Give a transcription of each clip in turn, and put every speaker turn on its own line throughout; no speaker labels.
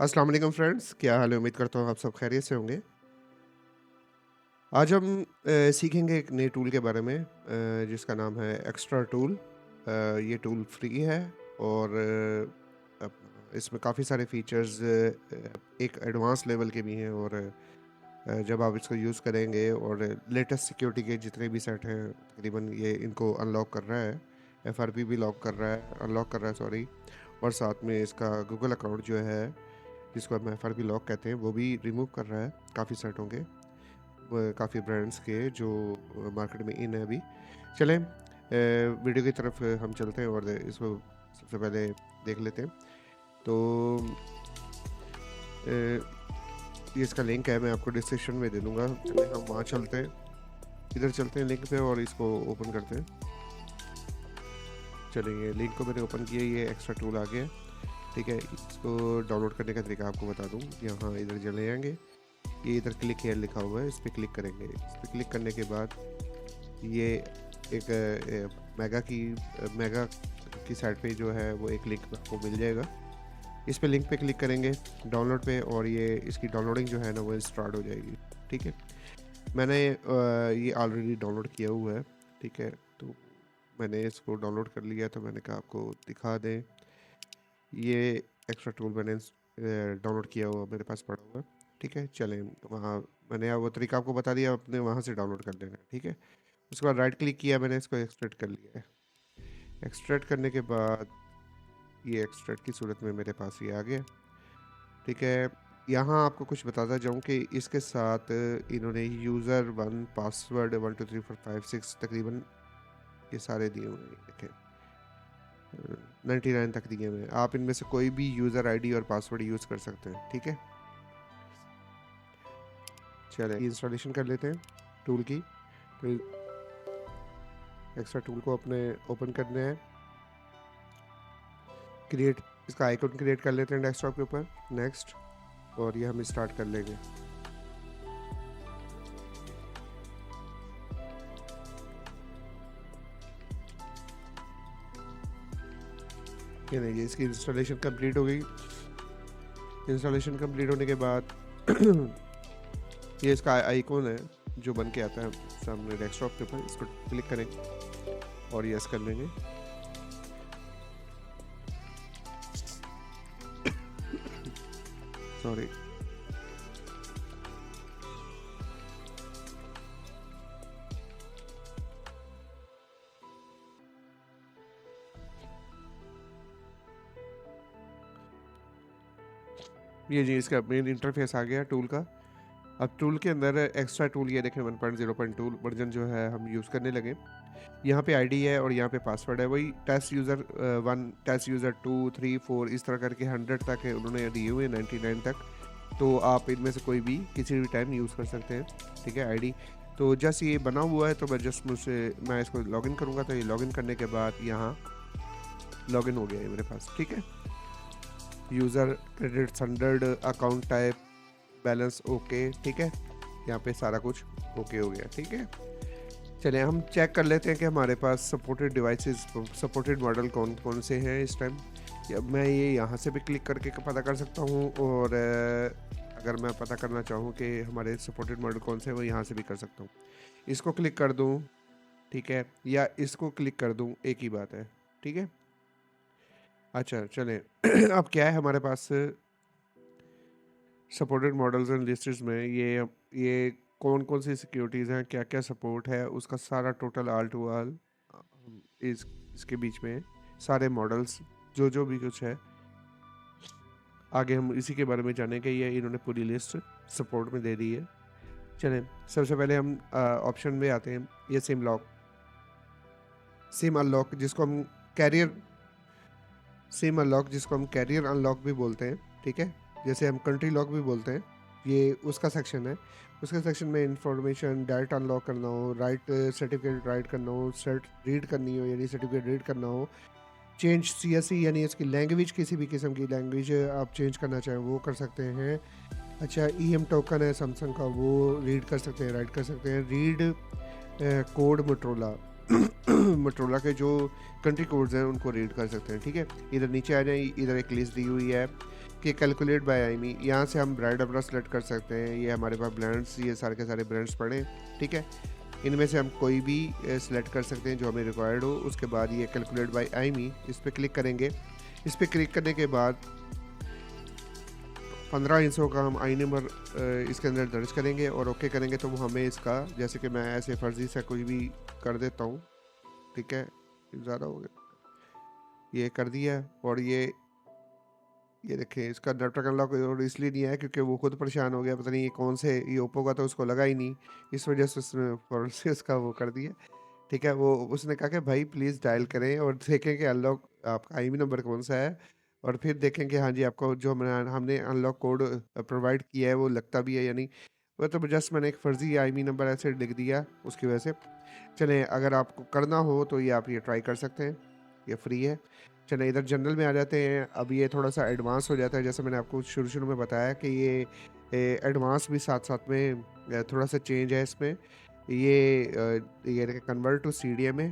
अस्सलाम वालेकुम फ्रेंड्स, क्या हाल है? उम्मीद करता हूँ आप सब खैरियत से होंगे। आज हम सीखेंगे एक नए टूल के बारे में जिसका नाम है एक्स्ट्रा टूल। ये टूल फ्री है और इसमें काफ़ी सारे फीचर्स एक एडवांस लेवल के भी हैं और जब आप इसको यूज़ करेंगे और लेटेस्ट सिक्योरिटी के जितने भी सेट हैं तकरीबन ये इनको अनलॉक कर रहा है। एफआरपी भी लॉक कर रहा है अनलॉक कर रहा है सॉरी। और साथ में इसका गूगल अकाउंट जो है जिसको हम एफआरपी लॉक कहते हैं वो भी रिमूव कर रहा है काफ़ी सेटों के काफ़ी ब्रांड्स के जो मार्केट में इन है अभी। चलें वीडियो की तरफ हम चलते हैं और इसको सबसे पहले देख लेते हैं। तो अ, ये इसका लिंक है, मैं आपको डिस्क्रिप्शन में दे दूँगा। चलें हम वहाँ चलते हैं, इधर चलते हैं लिंक पे और इसको ओपन करते हैं। चलिए ये लिंक को मैंने ओपन किया, ये एक्स्ट्रा टूल आ गया। ठीक है, इसको डाउनलोड करने का तरीका आपको बता दूँ। यहाँ इधर चले जाएँगे, ये इधर क्लिक हियर लिखा हुआ है, इस पे क्लिक करेंगे। इस पे क्लिक करने के बाद ये एक मेगा की साइट पे जो है वो एक लिंक आपको मिल जाएगा। इस पे लिंक पे क्लिक करेंगे डाउनलोड पे और ये इसकी डाउनलोडिंग जो है ना वो स्टार्ट हो जाएगी। ठीक है, मैंने ये ऑलरेडी डाउनलोड किया हुआ है। ठीक है, तो मैंने इसको डाउनलोड कर लिया तो मैंने कहा आपको दिखा दें। ये एक्स्ट्रा टूल मैंने डाउनलोड किया हुआ मेरे पास पड़ा हुआ है। ठीक है, चलें वहाँ मैंने वो तरीका आपको बता दिया, आपने वहाँ से डाउनलोड कर लेना है। ठीक है, उसके बाद राइट क्लिक किया, मैंने इसको एक्सट्रैक्ट कर लिया है। एक्सट्रैक्ट करने के बाद ये एक्सट्रैक्ट की सूरत में मेरे पास ये आ गया। ठीक है, यहाँ आपको कुछ बताता जाऊँ कि इसके साथ इन्होंने यूज़र 1 पासवर्ड 1 2 3 4 5 6 तकरीबन ये सारे दिए हुए हैं। देखें 99 तक दिए हुए हैं। आप इनमें से कोई भी यूज़र आईडी और पासवर्ड यूज़ कर सकते हैं। ठीक है, चलें इंस्टॉलेशन कर लेते हैं टूल की। तो एक्स्ट्रा टूल को अपने ओपन करना है, क्रिएट इसका आइकन क्रिएट कर लेते हैं डेस्कटॉप के ऊपर, नेक्स्ट, और ये हम स्टार्ट कर लेंगे। ये नहीं, ये इसकी इंस्टॉलेशन कंप्लीट हो गई। इंस्टॉलेशन कंप्लीट होने के बाद ये इसका आइकॉन है जो बन के आता है सामने डेस्कटॉप के ऊपर, इसको क्लिक करेंगे और यस कर लेंगे। सॉरी, ये जी इसका मेन इंटरफेस आ गया टूल का। अब टूल के अंदर एक्स्ट्रा टूल ये देखें 1.0.2 वर्जन जो है हम यूज़ करने लगे। यहाँ पे आईडी है और यहाँ पे पासवर्ड है, वही टेस्ट यूज़र 1 टेस्ट यूज़र 2 3 4 इस तरह करके 100 तक है उन्होंने दिए हुए 99 तक। तो आप इनमें से कोई भी किसी भी टाइम यूज़ कर सकते हैं। ठीक है, आईडी तो जस्ट ये बना हुआ है, तो मैं इसको लॉगिन करूँगा। तो ये लॉगिन करने के बाद यहाँ लॉगिन हो गया है मेरे पास। ठीक है, user credit 100 account type balance okay. ठीक है, यहाँ पे सारा कुछ ओके हो गया। ठीक है, चलिए हम चेक कर लेते हैं कि हमारे पास सपोर्टेड डिवाइसेस सपोर्टेड मॉडल कौन कौन से हैं इस टाइम। मैं ये यहाँ से भी क्लिक करके पता कर सकता हूँ और अगर मैं पता करना चाहूँ कि हमारे सपोर्टेड मॉडल कौन से हैं वो यहाँ से भी कर सकता हूँ। इसको क्लिक कर दूँ, ठीक है, या इसको क्लिक कर दूँ, एक ही बात है। ठीक है, अच्छा चलें अब क्या है हमारे पास सपोर्टेड मॉडल्स एंड लिस्ट्स में ये कौन कौन सी सिक्योरिटीज़ हैं, क्या क्या सपोर्ट है, उसका सारा टोटल आल टू आल इसके बीच में सारे मॉडल्स जो जो भी कुछ है आगे हम इसी के बारे में जानेंगे। ये इन्होंने पूरी लिस्ट सपोर्ट में दे दी है। चलें सबसे पहले हम ऑप्शन में आते हैं, ये सिम अनलॉक जिसको हम कैरियर अनलॉक भी बोलते हैं। ठीक है, जैसे हम कंट्री लॉक भी बोलते हैं, ये उसका सेक्शन है। उसके सेक्शन में इंफॉर्मेशन डायरेक्ट अनलॉक करना हो, राइट सर्टिफिकेट राइट करना हो, सर्ट रीड करनी हो यानी सर्टिफिकेट रीड करना हो, चेंज सीएससी यानी इसकी लैंग्वेज, किसी भी किस्म की लैंग्वेज आप चेंज करना चाहें वो कर सकते हैं। अच्छा, ईएम टोकन है सैमसंग का, वो रीड कर सकते हैं, राइट कर सकते हैं। रीड कोड मोटरोला मोटरोला के जो कंट्री कोड्स हैं उनको रीड कर सकते हैं। ठीक है, इधर नीचे आ जाए, इधर एक लिस्ट दी हुई है कि कैलकुलेट बाय आईमी, यहाँ से हम ब्रांड अपना सेलेक्ट कर सकते हैं। ये हमारे पास ब्रांड्स, ये सारे के सारे ब्रांड्स पड़े हैं, ठीक है। इनमें से हम कोई भी सेलेक्ट कर सकते हैं जो हमें रिक्वायर्ड हो। उसके बाद ये कैलकुलेट बाय आईमी, इस पर क्लिक करेंगे। इस पर क्लिक करने के बाद 15 हिस्सों का हम आई नंबर इसके अंदर दर्ज करेंगे और ओके करेंगे तो वो हमें इसका, जैसे कि मैं ऐसे फर्जी से कुछ भी कर देता हूँ, ठीक है, ज़्यादा हो गया, ये कर दिया। और ये देखें, इसका नेटवर्क अनलॉक और इसलिए नहीं आया क्योंकि वो खुद परेशान हो गया, पता नहीं ये कौन से, ये ओप्पो का तो उसको लगा ही नहीं, इस वजह से उसने फ़ौरन से उसका वो कर दिया, ठीक है। वो उसने कहा कि भाई प्लीज़ डायल करें और देखें कि अनलॉक आपका आईएमई नंबर कौन सा है, और फिर देखें कि हाँ जी, आपको जो हमने अनलॉक कोड प्रोवाइड किया है वो लगता भी है या नहीं। वो तो जस्ट मैंने एक फ़र्ज़ी आईएमई नंबर ऐसे लिख दिया उसकी वजह से। चलें, अगर आपको करना हो तो ये आप ये ट्राई कर सकते हैं, ये फ्री है। चलें, इधर जनरल में आ जाते हैं। अब ये थोड़ा-सा एडवांस हो जाता है, जैसे मैंने आपको शुरू-शुरू में बताया कि ये एडवांस भी साथ-साथ में थोड़ा-सा चेंज है इसमें। ये देखिए, कन्वर्ट टू सीडीएम है,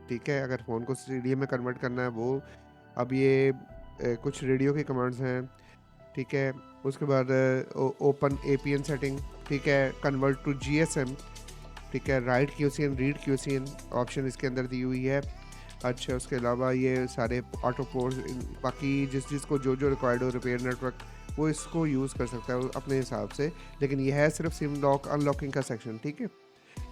ठीक है, अगर फ़ोन को सीडीएम में कन्वर्ट करना है वो। अब ये कुछ रेडियो की कमांड्स हैं, ठीक है। उसके बाद ओपन एपीएन सेटिंग, ठीक है, कन्वर्ट टू जीएसएम, ठीक है, राइट क्यूसीएन, रीड क्यूसीएन ऑप्शन इसके अंदर दी हुई है। अच्छा, उसके अलावा ये सारे ऑटो पोर्ट्स, बाकी जिस को जो रिक्वायर्ड हो, रिपेयर नेटवर्क, वो इसको यूज़ कर सकता है अपने हिसाब से, लेकिन ये है सिर्फ सिम लॉक अनलॉकिंग का सेक्शन, ठीक है।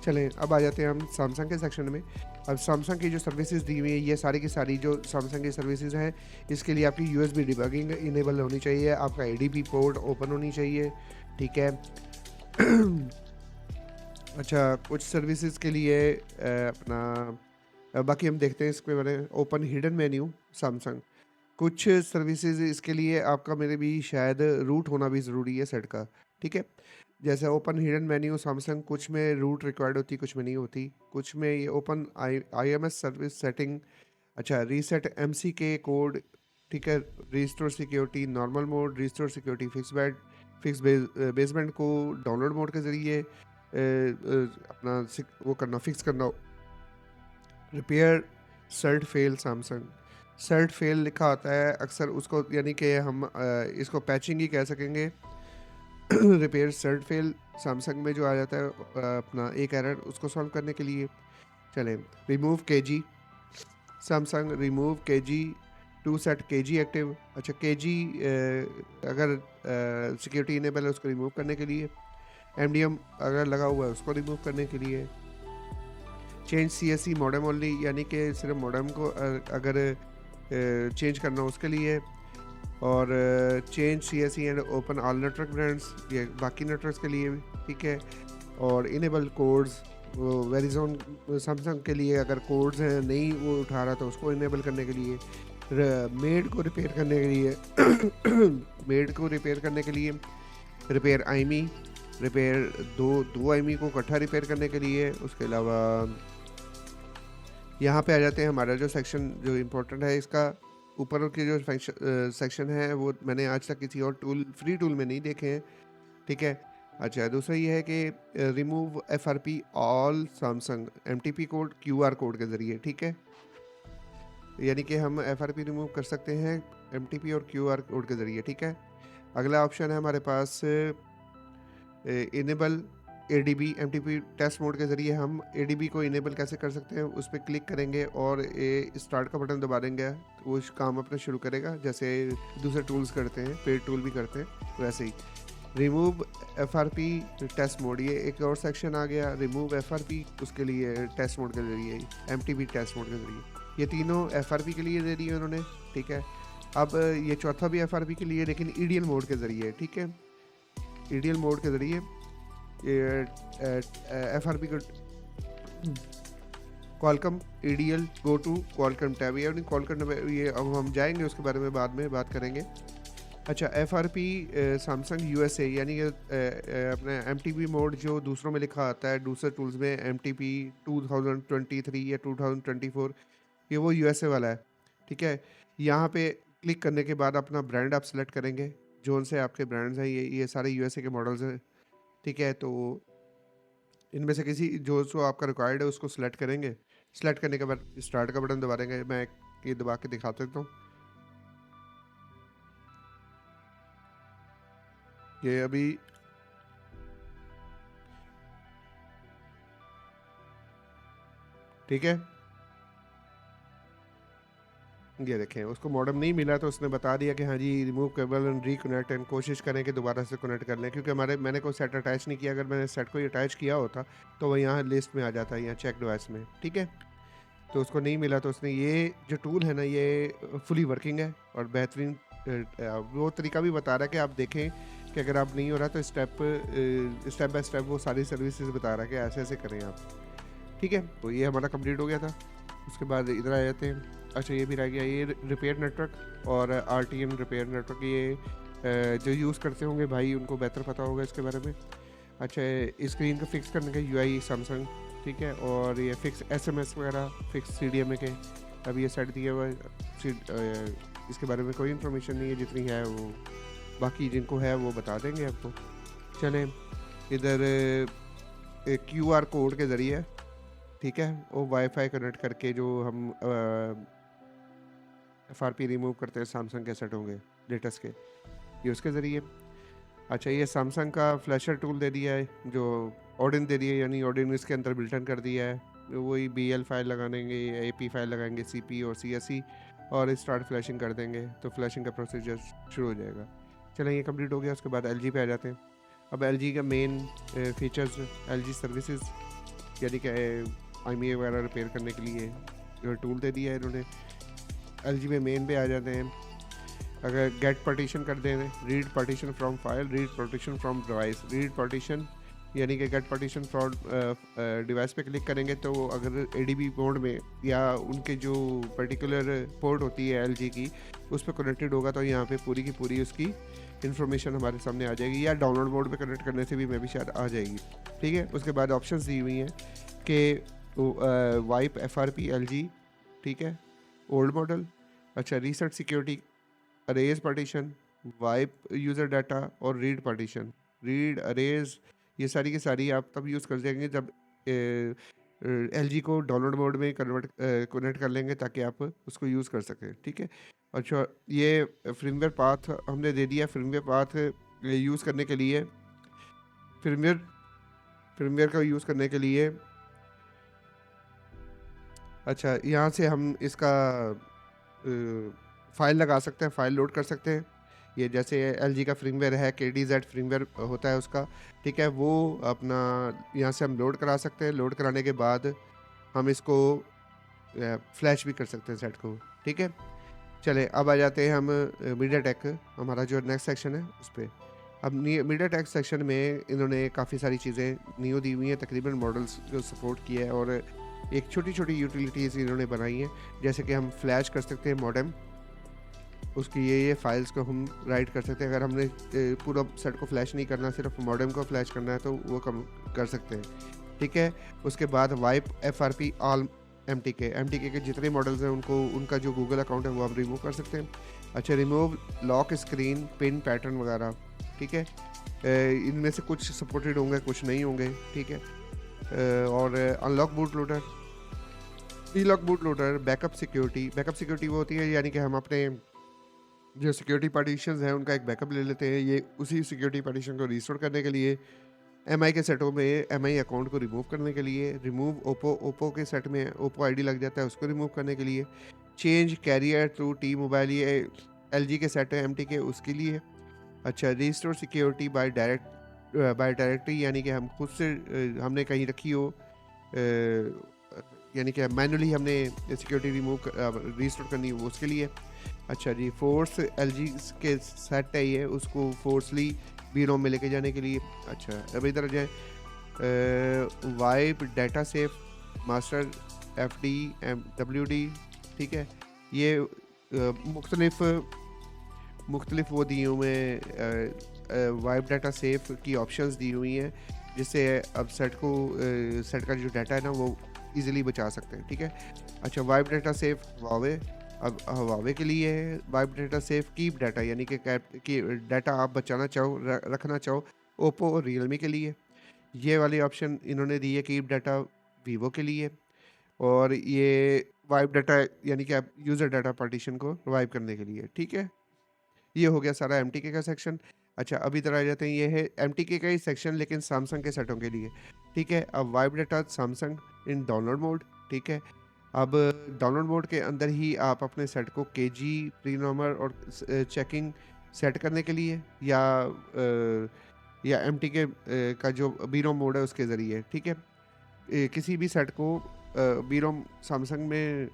चलें, अब आ जाते हैं हम सैमसंग के सेक्शन में। अब सैमसंग की जो सर्विसेज दी हुई है, ये सारी की सारी जो सैमसंग की सर्विसेज हैं, इसके लिए आपकी यूएसबी डिबगिंग इनेबल होनी चाहिए, आपका एडीपी पोर्ट ओपन होनी चाहिए, ठीक है। अच्छा, कुछ सर्विसेज के लिए बाकी हम देखते हैं इसके बारे में। ओपन हिडन मेन्यू सैमसंग, कुछ सर्विसेज इसके लिए आपका मेरे भी शायद रूट होना भी ज़रूरी है सेट का, ठीक है। जैसे ओपन हिडन मेन्यू सैमसंग, कुछ में रूट रिक्वायर्ड होती, कुछ में नहीं होती, कुछ में ये ओपन आईएमएस सर्विस सेटिंग, अच्छा, रीसेट एमसीके कोड, ठीक है, restore security normal mode, restore security fix basement को डाउनलोड मोड के ज़रिए वो करना, फिक्स करना। Repair cert fail Samsung, cert fail लिखा होता है अक्सर उसको, यानी कि हम इसको पैचिंग ही कह सकेंगे। रिपेयर सर्ट फेल सैमसंग में जो आ जाता है अपना एक एरर, उसको सॉल्व करने के लिए। चलें, remove KG Samsung, remove KG to set KG active, अच्छा, केजी अगर सिक्योरिटी इनेबल है उसको रिमूव करने के लिए, एमडीएम अगर लगा हुआ है उसको रिमूव करने के लिए। चेंज सीएससी मॉडेम ओनली, यानी कि सिर्फ मॉडेम को अगर चेंज करना हो उसके लिए। और change CSC and open all network brands, ये बाकी नेटवर्क्स के लिए भी, ठीक है। और इनेबल कोड्स, वो वेरिजोन सैमसंग के लिए अगर कोड्स हैं नहीं वो उठा रहा तो उसको इनेबल करने के लिए। मेड को रिपेयर करने के लिए मेड को रिपेयर करने के लिए, रिपेयर आईमी, रिपेयर दो आईमी को इकट्ठा रिपेयर करने के लिए। उसके अलावा यहाँ पे आ जाते हैं हमारा जो सेक्शन जो इम्पोर्टेंट है, इसका ऊपर के जो सेक्शन है वो मैंने आज तक किसी और फ्री टूल में नहीं देखे हैं, ठीक है। अच्छा, दूसरा ये है कि remove FRP all Samsung MTP code QR code के ज़रिए, ठीक है, यानी कि हम एफआरपी रिमूव कर सकते हैं एमटीपी और क्यूआर कोड के ज़रिए, ठीक है। अगला ऑप्शन है हमारे पास enable ADB MTP test mode के ज़रिए हम एडीबी को इनेबल कैसे कर सकते हैं, उस पर क्लिक करेंगे और स्टार्ट का बटन दबा देंगे तो वो काम अपना शुरू करेगा, जैसे दूसरे टूल्स करते हैं, पेड टूल भी करते हैं वैसे ही। रिमूव एफआरपी टेस्ट मोड, ये एक और सेक्शन आ गया, रिमूव एफआरपी, उसके लिए टेस्ट मोड के ज़रिए, एमटीपी टेस्ट मोड के ज़रिए, ये तीनों एफआरपी के लिए दे दिए उन्होंने, ठीक है। अब ये चौथा भी एफआरपी के लिए, लेकिन ईडीएल मोड के ज़रिए, ठीक है, ईडीएल मोड के ज़रिए एफआरपी को Qualcomm EDL go to Qualcomm tab, यानी क्वालकॉम, ये अब हम जाएंगे उसके बारे में बाद में बात करेंगे। अच्छा, एफआरपी सैमसंग यूएसए, यानी कि अपने एमटीपी मोड जो दूसरों में लिखा आता है दूसरे टूल्स में, एमटीपी 2023 या 2024, ये वो यूएसए वाला है, ठीक है। यहाँ पे क्लिक करने के बाद अपना ब्रांड आप सेलेक्ट करेंगे, जो उनसे आपके ब्रांड्स हैं, ये सारे यूएसए के मॉडल्स हैं, ठीक है। तो इनमें से किसी जो आपका रिक्वायर्ड है उसको सिलेक्ट करेंगे, सिलेक्ट करने के बाद स्टार्ट का बटन दबा देंगे। मैं ये दबा के दिखा देता हूँ। ये अभी ठीक है, ये देखें उसको मॉडेम नहीं मिला तो उसने बता दिया कि हाँ जी remove cable and reconnect and कोशिश करें कि दोबारा से कनेक्ट कर लें, क्योंकि मैंने कोई सेट अटैच नहीं किया। अगर मैंने सेट को अटैच किया होता तो वो यहाँ लिस्ट में आ जाता है, यहाँ चेक डिवाइस में, ठीक है। तो उसको नहीं मिला तो उसने ये जो टूल है ना ये फुली वर्किंग है और बेहतरीन वो तरीका भी बता रहा है कि आप देखें कि अगर आप नहीं हो रहा तो स्टेप बाय स्टेप वो सारी सर्विसेज बता रहा है कि ऐसे ऐसे करें आप, ठीक है। तो ये हमारा कंप्लीट हो गया था। उसके बाद इधर आ जाते हैं। अच्छा ये भी रह गया, ये रिपेयर नेटवर्क और RTN रिपेयर नेटवर्क, ये जो यूज़ करते होंगे भाई उनको बेहतर पता होगा इसके बारे में। अच्छा स्क्रीन को फिक्स करने का UI सैमसंग, ठीक है। और ये फिक्स SMS वगैरह, फिक्स CDMA के अब ये सेट दिया हुआ है। इसके बारे में कोई इन्फॉर्मेशन नहीं है, जितनी है वो बाकी जिनको है वो बता देंगे आपको। चलें इधर QR कोड के ज़रिए, ठीक है, वो वाईफाई कनेक्ट करके जो हम FRP रिमूव करते हैं सैमसंग के सेट होंगे लेटेस्ट के, ये उसके ज़रिए। अच्छा ये सैमसंग का फ्लैशर टूल दे दिया है, जो ओडिन दे दिया है, यानी ओडिन इसके अंदर बिल्टन कर दिया है। वही BL फाइल लगाएंगे, AP फाइल लगाएंगे, CP और CSE और स्टार्ट फ्लैशिंग कर देंगे तो फ्लैशिंग का प्रोसीजर शुरू हो जाएगा। चलें ये कंप्लीट हो गया। उसके बाद LG पे आ जाते हैं। अब LG का मेन फीचर्स, LG सर्विसेज, यानी कि IMEI वगैरह रिपेयर करने के लिए जो टूल दे दिया है इन्होंने। LG में मेन पे आ जाते हैं। अगर गेट पार्टीशन कर दें, read partition from file, read partition from device. Read partition यानी कि गेट पार्टीशन फ्रॉम डिवाइस पे क्लिक करेंगे तो अगर ADB मोड में या उनके जो पर्टिकुलर पोर्ट होती है LG की उस पर कनेक्टेड होगा तो यहाँ पे पूरी की पूरी उसकी इन्फॉर्मेशन हमारे सामने आ जाएगी, या डाउनलोड मोड पे कनेक्ट करने से भी मैं भी शायद आ जाएगी, ठीक है। उसके बाद ऑप्शंस दी हुई हैं कि वाइप FRP LG, ठीक है, ओल्ड मॉडल। अच्छा reset security, arrays partition, wipe user data और रीड पार्टीशन। रीड, अरेज, ये सारी की सारी आप तब यूज़ कर देंगे जब LG को डाउनलोड मोड में कनेक्ट कर लेंगे ताकि आप उसको यूज़ कर सकें, ठीक है। अच्छा ये फ्रीमवेयर पाथ हमने दे दिया। फ्रीमवेयर पाथ यूज़ करने के लिए फ्रीमवेयर का यूज़ करने के लिए अच्छा यहाँ से हम इसका फाइल लगा सकते हैं, फाइल लोड कर सकते हैं। ये जैसे LG का फ्रीमवेयर है, KDZ फ्रीमवेयर होता है उसका, ठीक है, वो अपना यहाँ से हम लोड करा सकते हैं। लोड कराने के बाद हम इसको फ्लैश भी कर सकते हैं सेट को, ठीक है। चले अब आ जाते हैं हम मीडियाटेक, हमारा जो नेक्स्ट सेक्शन है उस पर। अब मीडियाटेक सेक्शन में इन्होंने काफ़ी सारी चीज़ें नियो दी हुई हैं, तकरीबन मॉडल्स जो सपोर्ट किया है, और एक छोटी छोटी यूटिलिटीज़ इन्होंने बनाई हैं, जैसे कि हम फ्लैश कर सकते हैं मॉडेम, उसकी ये फाइल्स को हम राइट कर सकते हैं। अगर हमने पूरा सेट को फ्लैश नहीं करना, सिर्फ मॉडेम को फ्लैश करना है तो वो कम कर सकते हैं, ठीक है। उसके बाद वाइप FRP ऑल MTK के जितने मॉडल्स हैं उनको, उनका जो गूगल अकाउंट है वो हम रिमूव कर सकते हैं। अच्छा remove lock screen, pin pattern वगैरह, ठीक है। इनमें से कुछ सपोर्टेड होंगे, कुछ नहीं होंगे, ठीक है। और अनलॉक बूट लोडर, ईलॉक बूट लोडर, बैकअप सिक्योरिटी वो होती है यानी कि हम अपने जो सिक्योरिटी पार्टीशंस हैं उनका एक बैकअप ले लेते हैं। ये उसी सिक्योरिटी पार्टीशन को रिस्टोर करने के लिए, MI के सेटों में MI अकाउंट को रिमूव करने के लिए, रिमूव ओप्पो के सेट में ओप्पो ID लग जाता है उसको रिमूव करने के लिए, change carrier through T mobile, ये LG के सेट है MT के, उसके लिए। अच्छा रिस्टोर सिक्योरिटी बाय डायरेक्टरी, यानी कि हम खुद से हमने कहीं रखी हो, यानी कि मैनुअली हमने सिक्योरिटी रिस्टोर करनी हो उसके लिए। अच्छा जी फोर्स LG के सेट है ये, उसको फोर्सली B-ROM में लेके जाने के लिए। अच्छा अब इधर आ जाए, wipe data safe master FD WD, ठीक है। ये मुख्तलिफ वो दिए हुए वाइप डाटा सेफ की ऑप्शंस दी हुई हैं, जिससे अब सेट का जो डाटा है ना वो इजीली बचा सकते हैं, ठीक है। अच्छा वाइप डाटा सेफ वावे, अब हवावे के लिए है wipe data safe keep data, यानी कि डाटा आप बचाना चाहो, रखना चाहो, ओप्पो और रियलमी के लिए। ये वाली ऑप्शन इन्होंने दी है कीप डाटा वीवो के लिए, और ये वाइप डाटा यानी कि आप यूज़र डाटा पार्टीशन को वाइप करने के लिए, ठीक है। ये हो गया सारा MTK का सेक्शन। अच्छा, अब इधर आ जाते हैं, ये है एमटीके का ही सेक्शन लेकिन सैमसंग के सेटों के लिए, ठीक है। अब वाइब डाटा सैमसंग इन डाउनलोड मोड, ठीक है। अब डाउनलोड मोड के अंदर ही आप अपने सेट को केजी, प्रीनॉर्मल और चेकिंग सेट करने के लिए या एमटीके का जो बीरोम मोड है उसके ज़रिए, ठीक है। किसी भी सेट को बीरोम सैमसंग में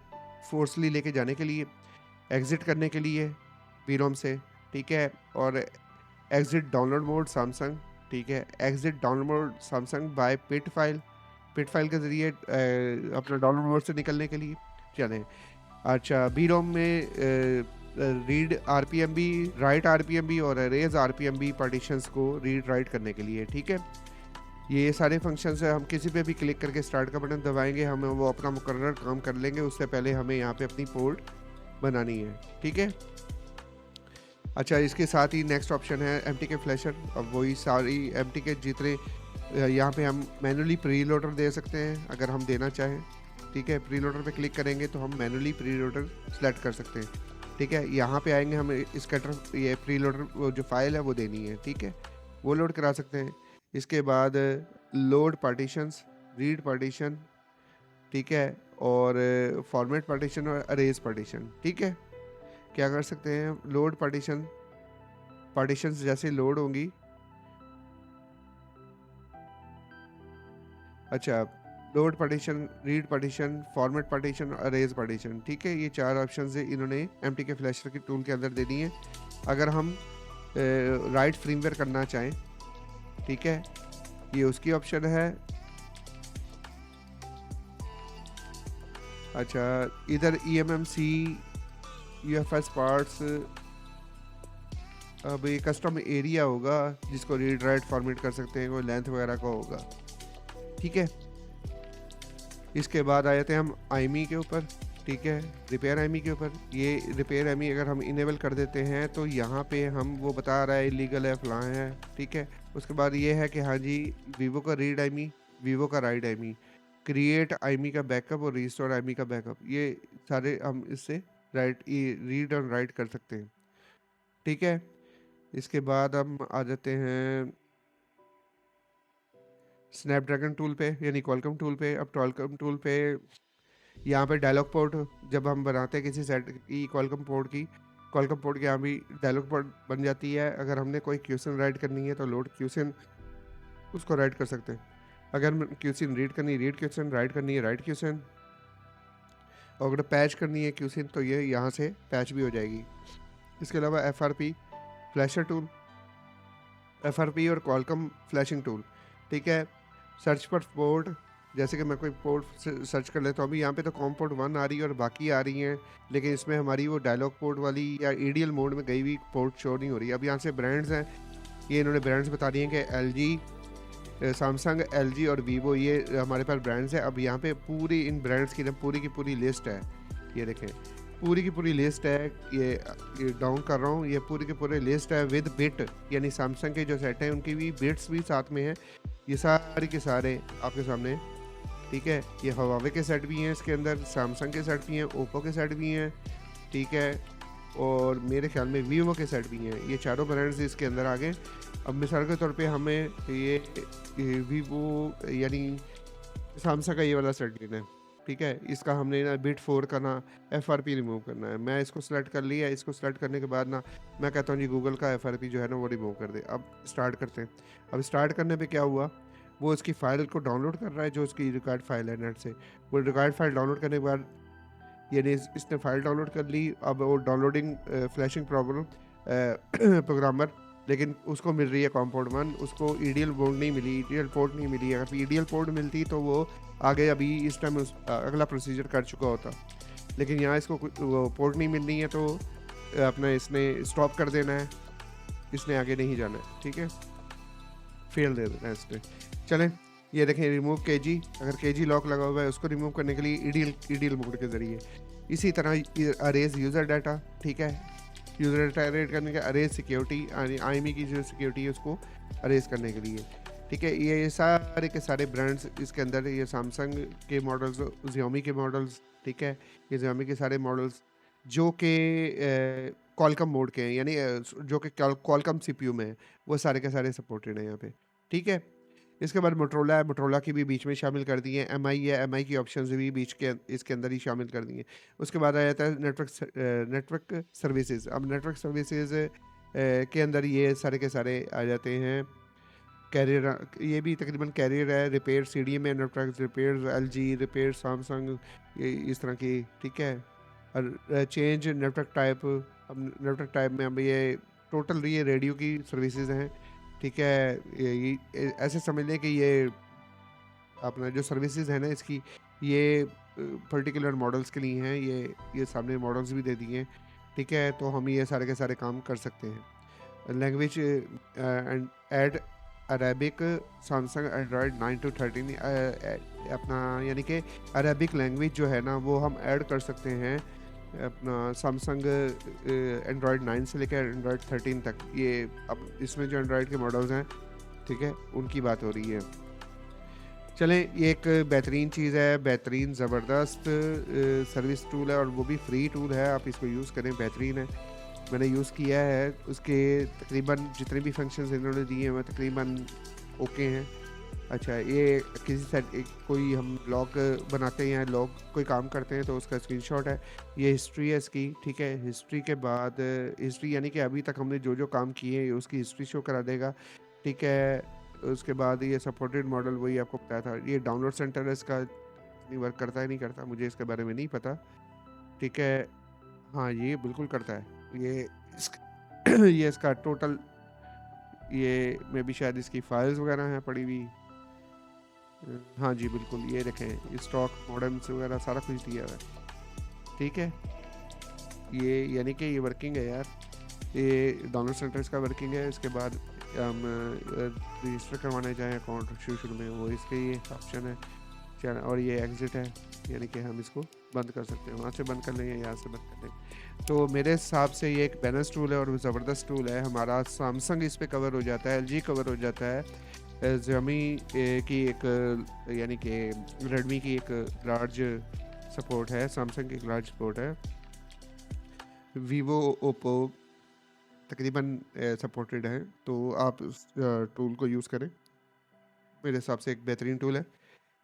फोर्सली लेके जाने के लिए, एग्ज़िट करने के लिए बीरोम से, ठीक है। और एग्ज़िट डाउनलोड मोड सैमसंग, ठीक है। Exit download mode Samsung by pit file के ज़रिए अपना डाउनलोड मोड से निकलने के लिए चलें। अच्छा, बीरोम में रीड आरपीएमबी, राइट आरपीएमबी और अरेज आरपीएमबी पार्टीशंस को रीड राइट करने के लिए, ठीक है। ये सारे फंक्शंस है, हम किसी पे भी क्लिक करके स्टार्ट का बटन दबाएंगे, हमें वो अपना मुकर्रर काम कर लेंगे। उससे पहले हमें यहाँ पे अपनी पोर्ट बनानी है, ठीक है। अच्छा, इसके साथ ही नेक्स्ट ऑप्शन है एमटीके फ्लैशर। अब वही सारी एमटीके जितने यहाँ पे हम मैनुअली प्री लोडर दे सकते हैं अगर हम देना चाहें, ठीक है। प्री लोडर पे क्लिक करेंगे तो हम मैनुअली प्री लोडर सेलेक्ट कर सकते हैं, ठीक है। यहाँ पे आएंगे, हमें इसका ये प्री लोडर जो फाइल है वो देनी है, ठीक है। वो लोड करा सकते हैं। इसके बाद लोड पार्टीशंस, रीड पार्टीशन, ठीक है। और फॉर्मेट पार्टीशन और अरेज पार्टीशन, ठीक है। क्या कर सकते हैं, लोड पार्टीशंस जैसे लोड होंगी। अच्छा, load partition, read partition, format partition, arrays partition, ठीक है। ये 4 ऑप्शन है इन्होंने एमटीके फ्लैशर की टूल के अंदर दे दी है। अगर हम राइट फ्रीमवेयर करना चाहें, ठीक है, ये उसकी ऑप्शन है। अच्छा, इधर EMMC, UFS पार्ट्स, अब ये कस्टम एरिया होगा जिसको रीड राइट फॉर्मेट कर सकते हैं, कोई लेंथ वगैरह का होगा, ठीक है। इसके बाद आ जाते हैं हम आईमी के ऊपर, ठीक है, रिपेयर आईमी के ऊपर। ये रिपेयर आईमी अगर हम इनेबल कर देते हैं तो यहाँ पे हम वो बता रहा है इलीगल है, फलां है, ठीक है। उसके बाद ये है कि हाँ जी, वीवो का रीड आईमी, वीवो का राइट आईमी, क्रिएट आईमी का बैकअप और रिस्टोर आईमी का बैकअप, ये सारे हम इससे रीड और राइट कर सकते हैं, ठीक है। इसके बाद हम आ जाते हैं स्नैपड्रैगन टूल पे, यानी क्वालकॉम टूल पे। अब क्वालकॉम टूल पे यहाँ पे डायलॉग पोर्ट जब हम बनाते हैं किसी सेट की क्वालकॉम पोर्ट के यहाँ भी डायलॉग पोर्ट बन जाती है। अगर हमने कोई क्यूसिन राइट करनी है तो लोड क्यूसिन उसको राइट कर सकते हैं। अगर क्यूसिन रीड करनी है रीड क्यूसिन, राइट करनी है राइट क्यूसिन, और अगर पैच करनी है क्यूसिन तो ये यहाँ से पैच भी हो जाएगी। इसके अलावा FRP फ्लैशर टूल, FRP और क्वालकॉम फ्लैशिंग टूल, ठीक है। सर्च पर पोर्ट, जैसे कि मैं कोई पोर्ट सर्च कर लेता हूँ, अभी यहाँ पे तो कॉम पोर्ट 1 आ रही है और बाकी आ रही हैं, लेकिन इसमें हमारी वो डायलॉग पोर्ट वाली या EDL मोड में गई हुई पोर्ट शो नहीं हो रही। अब यहाँ से ब्रांड्स हैं, ये इन्होंने ब्रांड्स बता दिए हैं कि LG, सैमसंग, LG और वीवो, ये हमारे पास ब्रांड्स हैं। अब यहाँ पे पूरी इन ब्रांड्स की पूरी की पूरी लिस्ट है, ये देखें पूरी की पूरी लिस्ट है। ये डाउन कर रहा हूँ, ये पूरी की पूरी लिस्ट है विद बिट, यानी सैमसंग के जो सेट हैं उनकी भी बिट्स भी साथ में हैं। ये सारे के सारे आपके सामने, ठीक है। ये हवावे के सेट भी हैं इसके अंदर, सैमसंग के सेट भी हैं, ओप्पो के सेट भी हैं, ठीक है। और मेरे ख्याल में वीवो के सेट भी हैं। ये चारों ब्रांड्स इसके अंदर आ गए। अब मिसाल के तौर पे हमें ये वीवो यानी सैमसंग का ये वाला सेट लेना है, ठीक है। इसका हमने ना बिट 4 का ना FRP रिमूव करना है। मैं इसको सेलेक्ट कर लिया। इसको सेलेक्ट करने के बाद ना मैं कहता हूँ जी गूगल का FRP जो है ना वो रिमूव कर दे। अब स्टार्ट करते हैं। अब स्टार्ट करने पे क्या हुआ, वो इसकी फ़ाइल को डाउनलोड कर रहा है, जो उसकी रिकॉर्ड फाइल है नेट से। वो रिकॉर्ड फाइल डाउनलोड करने के बाद यानी इसने फाइल डाउनलोड कर ली। अब वो डाउनलोडिंग फ्लैशिंग प्रॉब्लम प्रोग्रामर, लेकिन उसको मिल रही है कॉम्पोर्ट 1, उसको EDL पोर्ट नहीं मिली, EDL पोर्ट नहीं मिली। अगर EDL पोर्ट मिलती तो वो आगे अभी इस टाइम अगला प्रोसीजर कर चुका होता, लेकिन यहाँ इसको वो पोर्ट नहीं मिल रही है तो अपना इसने स्टॉप कर देना है, इसने आगे नहीं जाना है, ठीक है, फेल दे देना है इसने। चलें, ये देखें रिमूव KG, अगर KG लॉक लगा हुआ है उसको रिमूव करने के लिए EDL मोड के ज़रिए। इसी तरह अरेज यूज़र डाटा, ठीक है, यूज़र डाटा अरेज करने के, अरेज सिक्योरिटी, आईमी की जो सिक्योरिटी है उसको अरेज करने के लिए, ठीक है। ये सारे के सारे ब्रांड्स इसके अंदर, ये सैमसंग के मॉडल्स, Xiaomi के मॉडल्स, ठीक है, ये Xiaomi के सारे मॉडल्स जो कि क्वालकॉम मोड के हैं, यानी जो कि क्वालकॉम सीपीयू में है, वो सारे के सारे सपोर्टेड हैं यहाँ पे, ठीक है। इसके बाद मोटरोला है, मोटरोला की भी बीच में शामिल कर दी है, एमआई है, एमआई की ऑप्शंस भी बीच के इसके अंदर ही शामिल कर दी हैं। उसके बाद आ जाता है नेटवर्क सर्विसेज। अब नेटवर्क सर्विसेज के अंदर ये सारे के सारे आ जाते हैं। कैरियर, ये भी तकरीबन कैरियर है, रिपेयर सीडीएम है, network repair LG, repair Samsung, ये इस तरह की, ठीक है। और चेंज नेटवर्क टाइप, अब नेटवर्क टाइप में अब ये टोटल ये रेडियो की सर्विसेज हैं, ठीक है। ऐसे समझ लें कि ये अपना जो सर्विसेज है ना इसकी, ये पर्टिकुलर मॉडल्स के लिए हैं, ये सामने मॉडल्स भी दे दिए हैं, ठीक है। तो हम ये सारे के सारे काम कर सकते हैं। Language and add Arabic, Samsung Android 9 to 13 अपना, यानी कि अरेबिक लैंग्वेज जो है ना वो हम ऐड कर सकते हैं अपना सैमसंग एंड्रॉयड 9 से लेकर एंड्रॉयड 13 तक। ये अब इसमें जो एंड्रॉयड के मॉडल्स हैं, ठीक है, उनकी बात हो रही है। चलें, ये एक बेहतरीन चीज़ है, बेहतरीन ज़बरदस्त सर्विस टूल है, और वो भी फ्री टूल है, आप इसको यूज़ करें, बेहतरीन है। मैंने यूज़ किया है, उसके तकरीबन जितने भी फंक्शंस इन्होंने दिए हैं वो तकरीबन ओके हैं। अच्छा, ये किसी सेट कोई हम लॉग बनाते हैं, लॉग कोई काम करते हैं तो उसका स्क्रीनशॉट है, ये हिस्ट्री है इसकी, ठीक है। हिस्ट्री के बाद हिस्ट्री यानी कि अभी तक हमने जो जो काम किए हैं उसकी हिस्ट्री शो करा देगा, ठीक है। उसके बाद ये सपोर्टेड मॉडल, वही आपको बताया था। ये डाउनलोड सेंटर है इसका, नहीं वर्क करता है नहीं करता मुझे इसके बारे में नहीं पता, ठीक है। हाँ, ये बिल्कुल करता है। ये ये इसका टोटल, ये में भी शायद इसकी फाइल्स वगैरह हैं पड़ी हुई। हाँ जी, बिल्कुल, ये देखें स्टॉक मॉडेम्स वगैरह सारा कुछ दिया हुआ है, ठीक है। ये यानी कि ये वर्किंग है यार, ये डाउनलोड सेंटर इसका वर्किंग है। इसके बाद हम रजिस्टर करवाने जाएँ अकाउंट शुरू में, वो इसके ये ऑप्शन है चैनल, और ये एग्ज़िट है, यानी कि हम इसको बंद कर सकते हैं, वहाँ से बंद कर लें या यहाँ से बंद कर लें। तो मेरे हिसाब से ये एक बैलेंस टूल है और ज़बरदस्त टूल है। हमारा सैमसंग इस पे कवर हो जाता है, एलजी कवर हो जाता है, ज़मी की एक यानी कि रेडमी की एक लार्ज सपोर्ट है, सैमसंग की एक लार्ज सपोर्ट है, वीवो, ओप्पो तकरीबन सपोर्टेड है। तो आप उस टूल को यूज़ करें, मेरे हिसाब से एक बेहतरीन टूल है।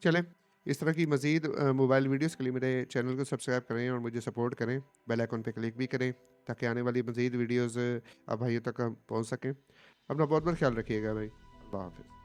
चलें, इस तरह की मज़ीद मोबाइल वीडियोज़ के लिए मेरे चैनल को सब्सक्राइब करें और मुझे सपोर्ट करें, बेल आइकन पे क्लिक भी करें ताकि आने वाली मज़ीद वीडियोज़ आप भाइयों तक पहुँच सकें। अपना बहुत बहुत ख्याल रखिएगा भाई। अल्लाह हाफ़िज़।